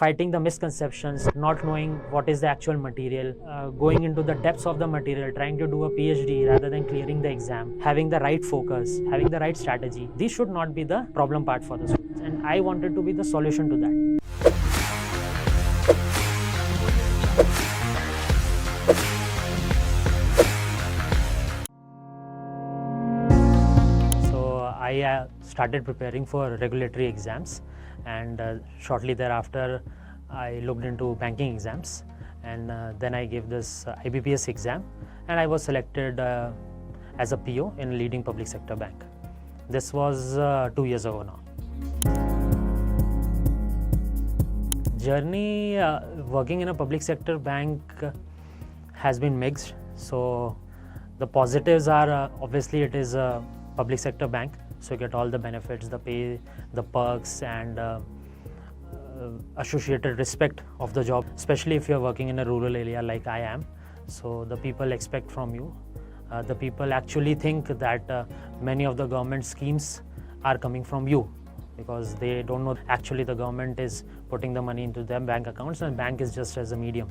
fighting the misconceptions, not knowing what is the actual material, going into the depths of the material, trying to do a PhD rather than clearing the exam, having the right focus, having the right strategy. These should not be the problem part for the students, and I wanted to be the solution to that. I started preparing for regulatory exams, and shortly thereafter I looked into banking exams, and then I gave this IBPS exam, and I was selected as a PO in a leading public sector bank. This was 2 years ago now. Journey working in a public sector bank has been mixed. So the positives are obviously it is a public sector bank, so you get all the benefits, the pay, the perks, and associated respect of the job, especially if you're working in a rural area like I am. So the people expect from you. The people actually think that many of the government schemes are coming from you, because they don't know actually the government is putting the money into their bank accounts and bank is just as a medium.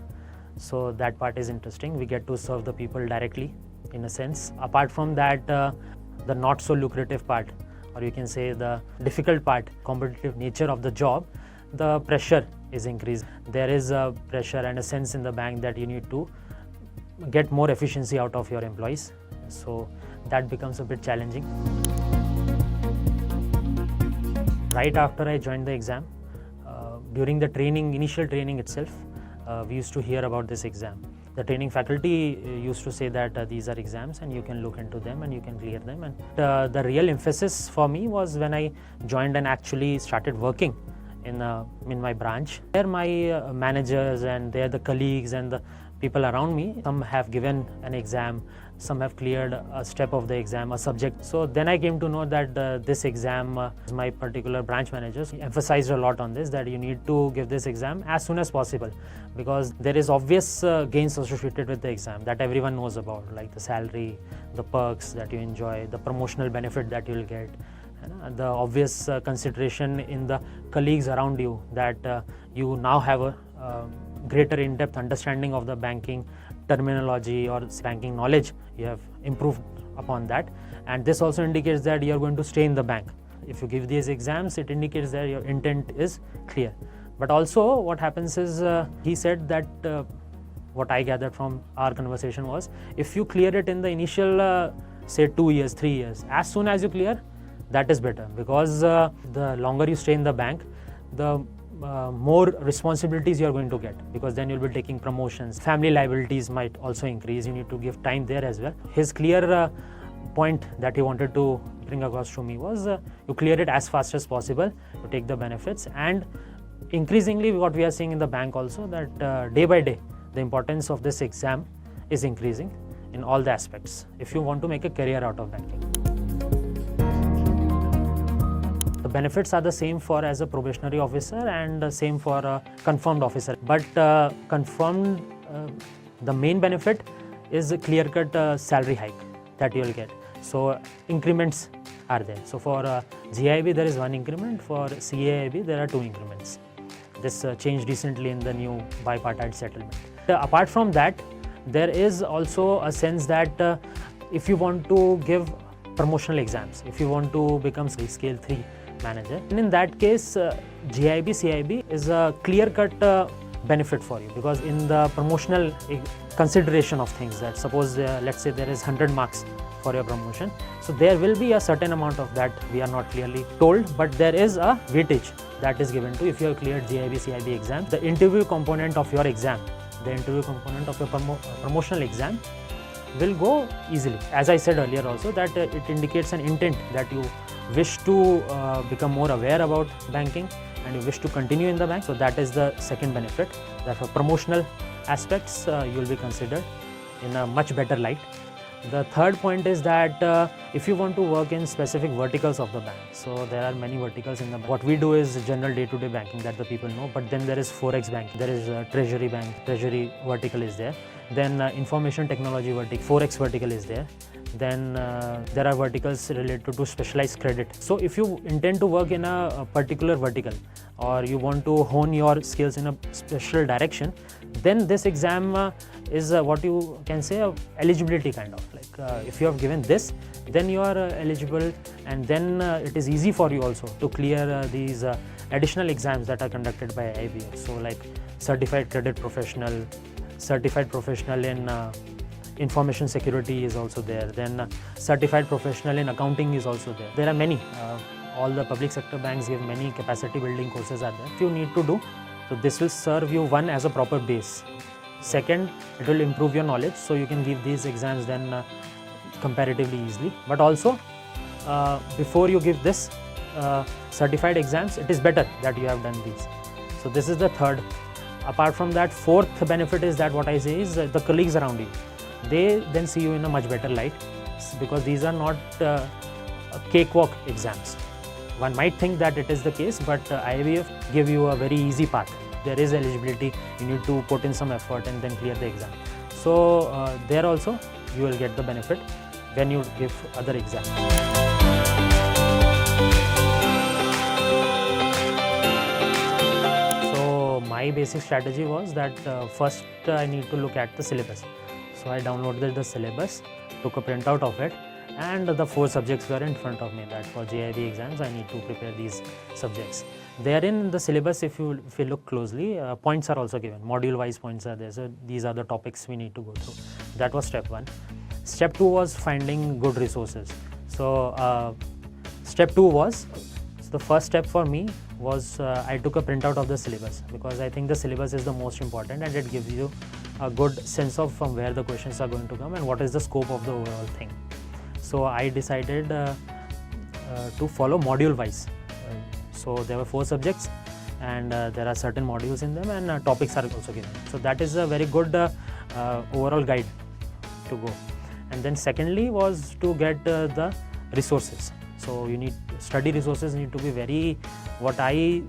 So that part is interesting. We get to serve the people directly in a sense. Apart from that, the not so lucrative part, or you can say the difficult part, competitive nature of the job, the pressure is increased. There is a pressure and a sense in the bank that you need to get more efficiency out of your employees. So that becomes a bit challenging. Right after I joined the exam, during the training, initial training itself, we used to hear about this exam. The training faculty used to say that these are exams and you can look into them and you can clear them. And the real emphasis for me was when I joined and actually started working in my branch. There my managers and they're the colleagues and the people around me, some have given an exam, some have cleared a step of the exam, a subject. So then I came to know that this exam, my particular branch managers emphasized a lot on this, that you need to give this exam as soon as possible, because there is obvious gains associated with the exam that everyone knows about, like the salary, the perks that you enjoy, the promotional benefit that you will get, the obvious consideration in the colleagues around you, that you now have a greater in-depth understanding of the banking terminology or banking knowledge. You have improved upon that, and this also indicates that you are going to stay in the bank. If you give these exams, it indicates that your intent is clear. But also what happens is, he said that what I gathered from our conversation was, if you clear it in the initial say 2 years, 3 years, as soon as you clear, that is better, because the longer you stay in the bank, the more responsibilities you are going to get, because then you'll be taking promotions. Family liabilities might also increase. You need to give time there as well. His clear point that he wanted to bring across to me was you clear it as fast as possible, you take the benefits, and increasingly what we are seeing in the bank also, that day by day the importance of this exam is increasing in all the aspects if you want to make a career out of banking. The benefits are the same for as a probationary officer and the same for a confirmed officer. But confirmed, the main benefit is a clear-cut salary hike that you will get. So increments are there. So for JAIIB there is 1 increment, for CAIIB there are 2 increments. This changed recently in the new bipartite settlement. Apart from that, there is also a sense that if you want to give promotional exams, if you want to become scale 3 manager, and in that case JAIIB, CAIIB is a clear-cut benefit for you, because in the promotional consideration of things, that suppose let's say there is 100 marks for your promotion, so there will be a certain amount of that, we are not clearly told, but there is a weightage that is given to if you have cleared JAIIB, CAIIB exam. The interview component of your exam, the interview component of your promotional exam will go easily. As I said earlier also, that it indicates an intent that you wish to become more aware about banking and you wish to continue in the bank. So that is the second benefit, that for promotional aspects you will be considered in a much better light. The third point is that if you want to work in specific verticals of the bank, so there are many verticals in the bank. What we do is general day-to-day banking that the people know, but then there is Forex bank, there is treasury bank, treasury vertical is there, then information technology vertical, Forex vertical is there, then there are verticals related to specialized credit. So if you intend to work in a particular vertical or you want to hone your skills in a special direction, then this exam is what you can say a eligibility kind of, like if you have given this, then you are eligible, and then it is easy for you also to clear these additional exams that are conducted by IBF. So like certified credit professional, certified professional in information security is also there, then certified professional in accounting is also there. There are many, all the public sector banks give many capacity building courses are there. If you need to do, so this will serve you, one, as a proper base. Second, it will improve your knowledge, so you can give these exams then comparatively easily. But also, before you give this certified exams, it is better that you have done these. So this is the third. Apart from that, fourth benefit is that what I say is the colleagues around you, they then see you in a much better light, because these are not cakewalk exams. One might think that it is the case, but IBF give you a very easy path. There is eligibility, you need to put in some effort and then clear the exam. So there also you will get the benefit when you give other exams. So my basic strategy was that first I need to look at the syllabus. So I downloaded the syllabus, took a printout of it, and the 4 subjects were in front of me, that for JAIIB exams I need to prepare these subjects. Therein the syllabus, if you look closely, points are also given, module wise points are there, so these are the topics we need to go through. That was step 1. Step 2 was finding good resources. So step 2 was, so the first step for me was I took a printout of the syllabus, because I think the syllabus is the most important and it gives you a good sense of from where the questions are going to come and what is the scope of the overall thing. So I decided to follow module wise. So there were 4 subjects and there are certain modules in them, and topics are also given. So that is a very good overall guide to go. And then secondly was to get the resources. So you need study resources need to be very, what I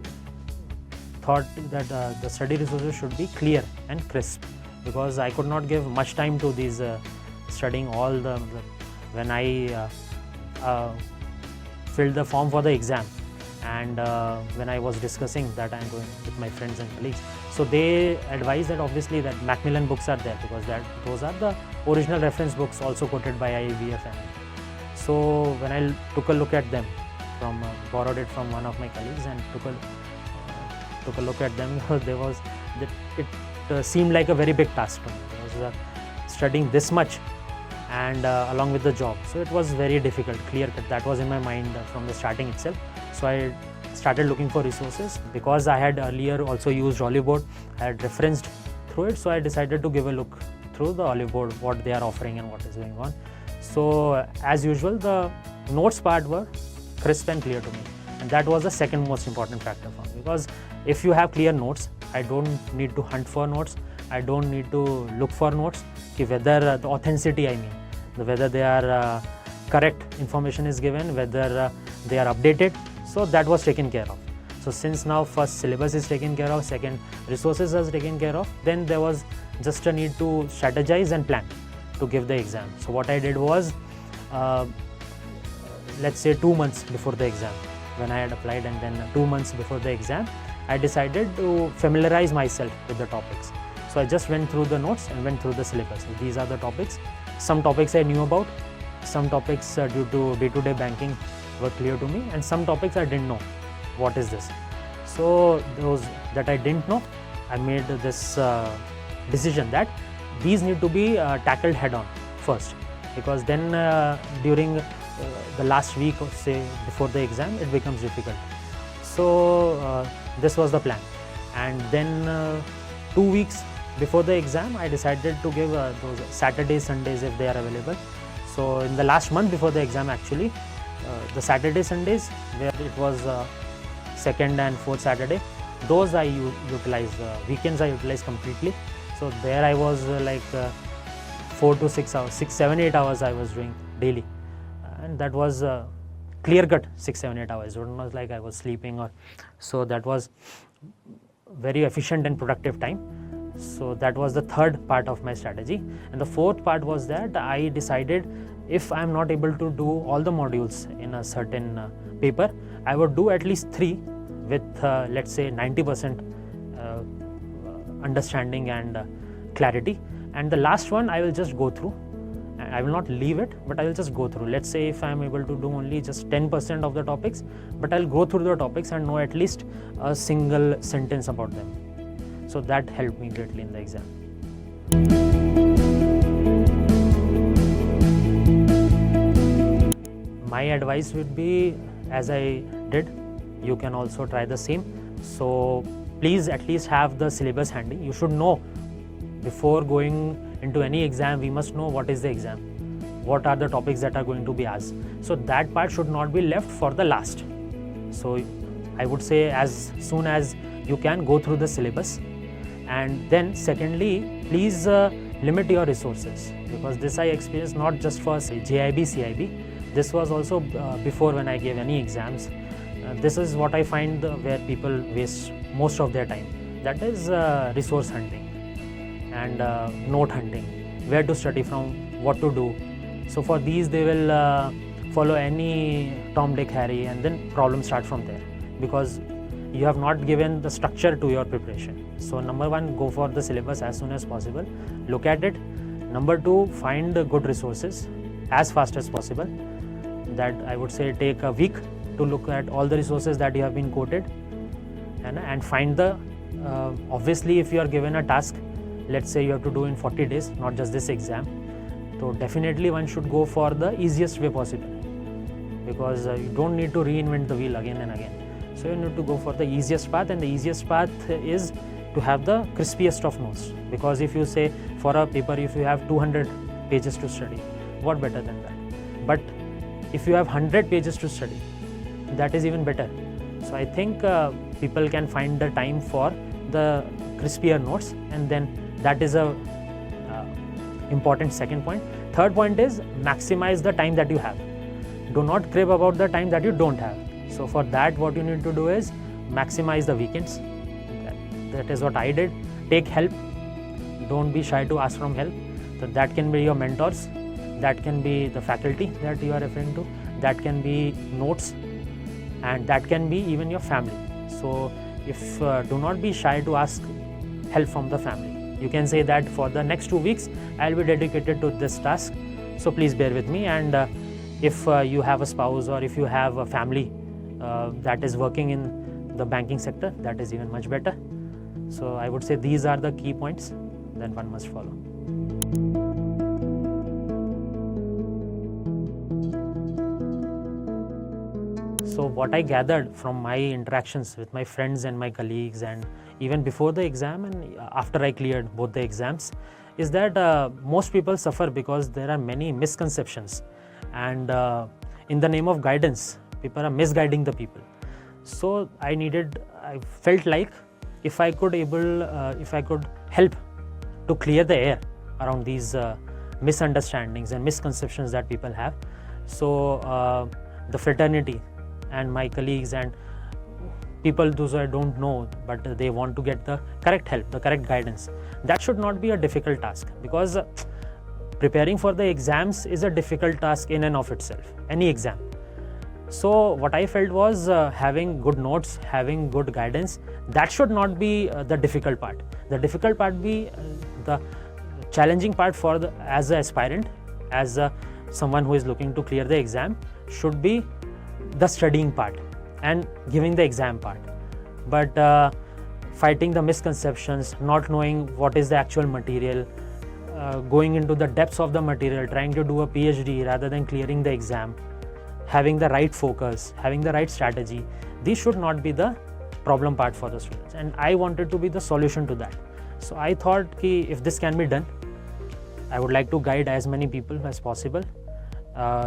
thought that the study resources should be clear and crisp, because I could not give much time to these studying all the when I filled the form for the exam, and when I was discussing that I'm going with my friends and colleagues, so they advised that obviously that Macmillan books are there, because those are the original reference books also quoted by IBF. So when I took a look at them, borrowed it from one of my colleagues and took a look at them, it seemed like a very big task to me. I was studying this much and along with the job, so it was very difficult, clear cut. That was in my mind from the starting itself. So I started looking for resources, because I had earlier also used Oliveboard, I had referenced through it, so I decided to give a look through the Oliveboard, what they are offering and what is going on. So as usual, the notes part were crisp and clear to me, and that was the second most important factor for me, because if you have clear notes, I don't need to hunt for notes, I don't need to look for notes, whether the authenticity, I mean, whether they are correct information is given, whether they are updated. So that was taken care of. So since now first syllabus is taken care of, second resources is taken care of, then there was just a need to strategize and plan to give the exam. So what I did was, let's say 2 months before the exam, when I had applied, and then 2 months before the exam, I decided to familiarize myself with the topics. So I just went through the notes and went through the syllabus. So these are the topics. Some topics I knew about, some topics due to day-to-day banking were clear to me, and some topics I didn't know. What is this? So those that I didn't know, I made this decision that these need to be tackled head-on first, because then during the last week, or say before the exam, it becomes difficult. So this was the plan, and then 2 weeks before the exam, I decided to give those Saturdays, Sundays if they are available. So in the last month before the exam, actually, the Saturday, Sundays, where it was second and fourth Saturday, those I utilized. Weekends I utilized completely. So there I was 4 to 6 hours, 6, 7, 8 hours I was doing daily, and that was clear cut 6, 7, 8 hours. It was not like I was sleeping or so. That was very efficient and productive time. So that was the third part of my strategy. And the fourth part was that I decided if I am not able to do all the modules in a certain paper, I would do at least 3 with let's say 90% understanding and clarity, and the last one I will just go through. I will not leave it, but I will just go through. Let's say if I am able to do only just 10% of the topics, but I'll go through the topics and know at least a single sentence about them. So that helped me greatly in the exam. My advice would be, as I did, you can also try the same. So please at least have the syllabus handy. You should know before going into any exam, we must know what is the exam, what are the topics that are going to be asked. So that part should not be left for the last. So I would say as soon as you can, go through the syllabus. And then secondly, please limit your resources, because this I experienced not just for JAIIB, CAIIB. This was also before when I gave any exams. This is what I find where people waste most of their time. That is resource hunting and note hunting, where to study from, what to do. So for these they will follow any Tom, Dick, Harry, and then problems start from there, because you have not given the structure to your preparation. So number one, go for the syllabus as soon as possible, look at it. Number two, find good resources as fast as possible. That I would say take a week to look at all the resources that you have been quoted, and find the obviously if you are given a task, let's say you have to do in 40 days, not just this exam, so definitely one should go for the easiest way possible, because you don't need to reinvent the wheel again and again. So you need to go for the easiest path, and the easiest path is to have the crispiest of notes, because if you say for a paper, if you have 200 pages to study, what better than that? But if you have 100 pages to study, that is even better. So I think people can find the time for the crispier notes, and then that is a important second point. Third point is maximize the time that you have. Do not crib about the time that you don't have. So for that, what you need to do is maximize the weekends. That is what I did. Take help. Don't be shy to ask from help. So that can be your mentors, that can be the faculty that you are referring to, that can be notes, and that can be even your family. So if do not be shy to ask help from the family. You can say that for the next 2 weeks I'll be dedicated to this task, so please bear with me. And if you have a spouse, or if you have a family that is working in the banking sector, that is even much better. So I would say these are the key points that one must follow. So what I gathered from my interactions with my friends and my colleagues, and even before the exam and after I cleared both the exams, is that most people suffer because there are many misconceptions, and in the name of guidance, people are misguiding the people. So I felt like if I could help to clear the air around these misunderstandings and misconceptions that people have. So the fraternity and my colleagues and people those I don't know, but they want to get the correct help, the correct guidance, that should not be a difficult task, because preparing for the exams is a difficult task in and of itself, any exam. So what I felt was having good notes, having good guidance, that should not be the difficult part. The difficult part be the challenging part for as an aspirant, as someone who is looking to clear the exam, should be the studying part and giving the exam part. But fighting the misconceptions, not knowing what is the actual material, going into the depths of the material, trying to do a PhD rather than clearing the exam, having the right focus, having the right strategy, these should not be the problem part for the students, and I wanted to be the solution to that. So I thought if this can be done, I would like to guide as many people as possible,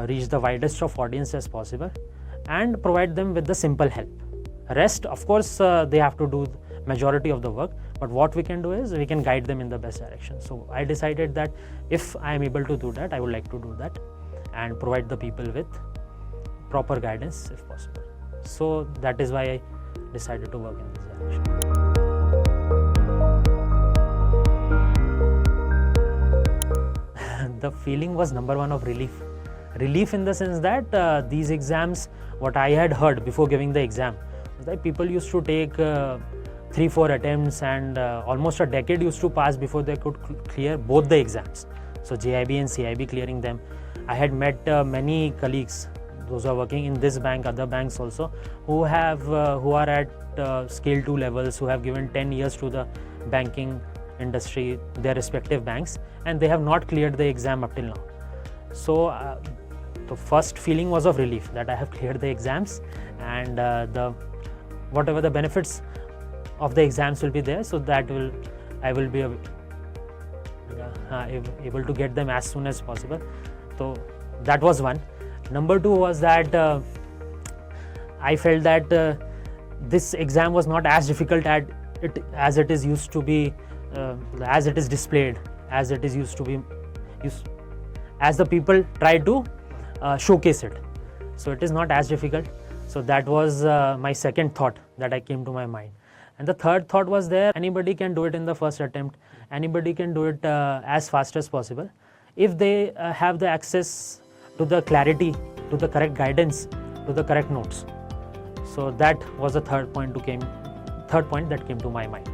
reach the widest of audience as possible, and provide them with the simple help. Rest, of course, they have to do majority of the work, but what we can do is we can guide them in the best direction. So I decided that if I am able to do that, I would like to do that and provide the people with proper guidance if possible. So that is why I decided to work in this direction. The feeling was number one of relief. Relief in the sense that these exams, what I had heard before giving the exam, that people used to take 3-4 attempts and almost a decade used to pass before they could clear both the exams. So JAIIB and CAIIB clearing them. I had met many colleagues, those who are working in this bank, other banks also, who are at scale 2 levels, who have given 10 years to the banking industry, their respective banks, and they have not cleared the exam up till now. So the first feeling was of relief that I have cleared the exams, and whatever the benefits of the exams will be there, so that I will be able to get them as soon as possible. So that was one. Number 2 was that I felt that this exam was not as difficult as it is used to be, as it is displayed, as it is used to be, as the people try to showcase it. So it is not as difficult. So that was my second thought that came to my mind. And the third thought was there, anybody can do it in the first attempt. Anybody can do it as fast as possible. If they have the access to the clarity, to the correct guidance, to the correct notes. So that was the third point that came to my mind.